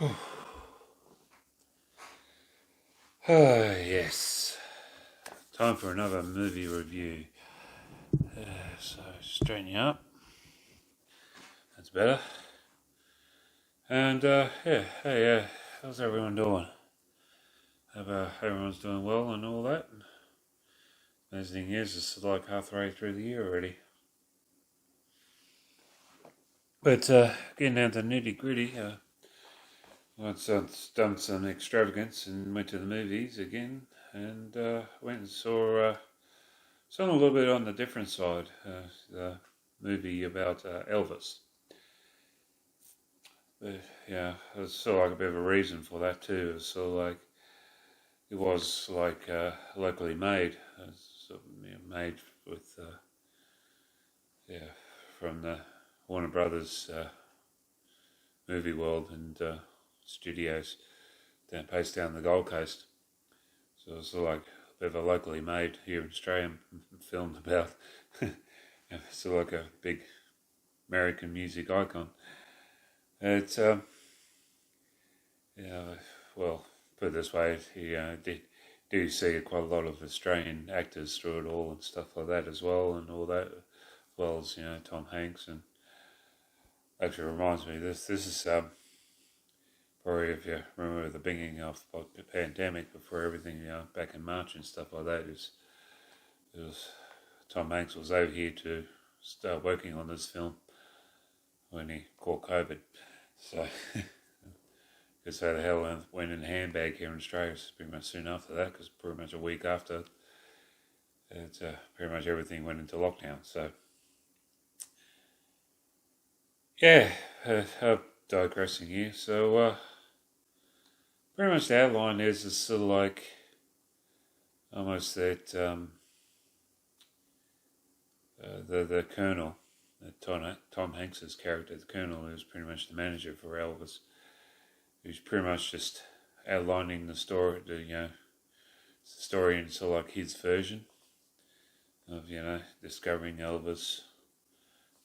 Ah, yes. Time for another movie review. So, straighten you up. That's better. And, hey, how's everyone doing? Hope everyone's doing well and all that. Amazing thing is, it's like halfway through the year already. But, getting down to nitty gritty, I've done some extravagance and went to the movies again. And, went and saw something a little bit on the different side. The movie about Elvis. But yeah, there's sort of like a bit of a reason for that too. So like it was like locally made, made with yeah from the Warner Brothers movie world and studios based down the Gold Coast. So it's sort of like a bit of a locally made here in Australia film about sort of like a big American music icon. It's yeah, well, put it this way, you do see quite a lot of Australian actors through it all and stuff like that as well, and all that, as well as Tom Hanks. And actually reminds me, this is probably, if you remember the beginning of the pandemic, before everything, back in March and stuff like that, it was Tom Hanks was over here to start working on this film when he caught COVID. So. Because how the hell went in a handbag here in Australia pretty much soon after that, because pretty much a week after, it's pretty much everything went into lockdown. So, yeah, I'm digressing here. So, pretty much the outline is sort of like almost that the Colonel, Tom Hanks's character, the Colonel, who's pretty much the manager for Elvis, who's pretty much just outlining the story, the story in sort of like his version of discovering Elvis,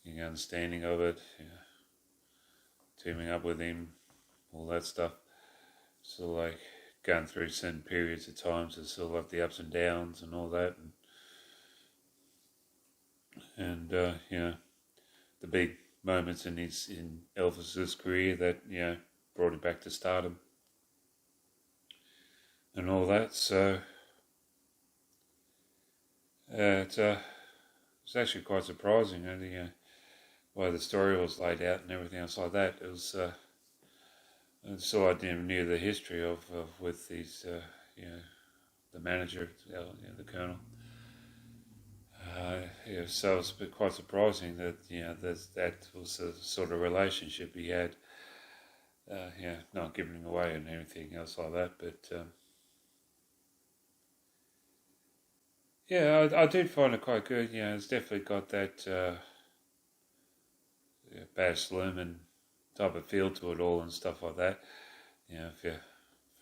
understanding of it, teaming up with him, all that stuff. So like going through certain periods of times, it's sort of like the ups and downs and all that, and the big moments in Elvis's career that brought him back to stardom and all that. So it's actually quite surprising, why the story was laid out and everything else like that. It was so I didn't knew the history of with these the manager, the colonel. So it's quite surprising that that was the sort of relationship he had. Not giving away and everything else like that, but I did find it quite good. It's definitely got that Baz Luhrmann type of feel to it all and stuff like that. If you're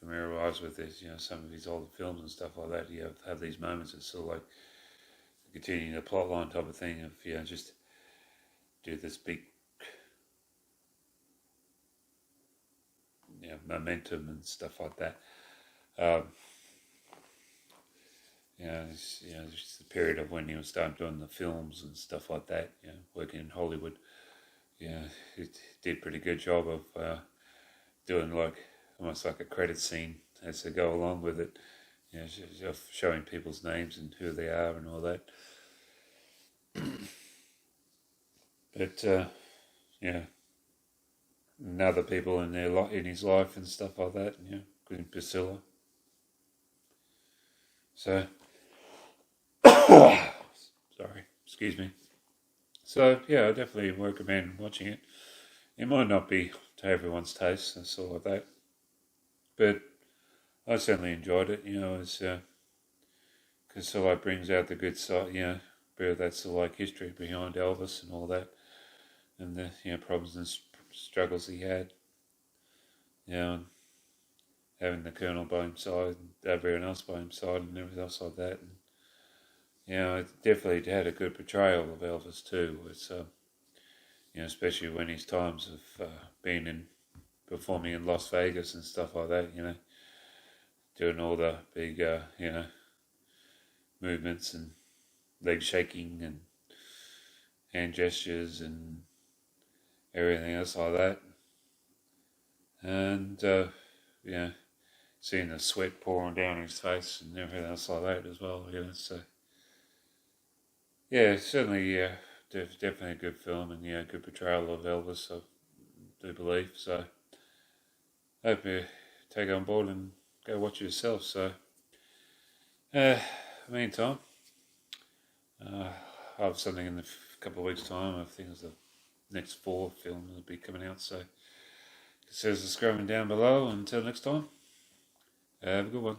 familiarised with this, some of his older films and stuff like that, you have these moments that sort of like continuing the plot line type of thing of just do this big momentum and stuff like that. Just the period of when he was starting doing the films and stuff like that, working in Hollywood. He did a pretty good job of doing like almost like a credit scene as they go along with it. Showing people's names and who they are and all that. But and other people in in his life and stuff like that. Including Priscilla. So, sorry, excuse me. So I definitely recommend watching it. It might not be to everyone's taste and sort of like that, but I certainly enjoyed it. It's because sort of like brings out the good side. Bit of that sort of like history behind Elvis and all that, and the problems and struggles he had. And having the Colonel by his side, and everyone else by his side, and everything else like that. And, it definitely had a good portrayal of Elvis too. It's especially when his times of being in performing in Las Vegas and stuff like that, doing all the big, movements and leg shaking and hand gestures and everything else like that. And, seeing the sweat pouring down his face and everything else like that as well, so yeah, certainly, definitely a good film and good portrayal of Elvis, I do believe. So I hope you take it on board and go watch it yourself. So, meantime, I have something in a couple of weeks' time. I think it's the next 4 film will be coming out. So consider subscribing down below. Until next time, have a good one.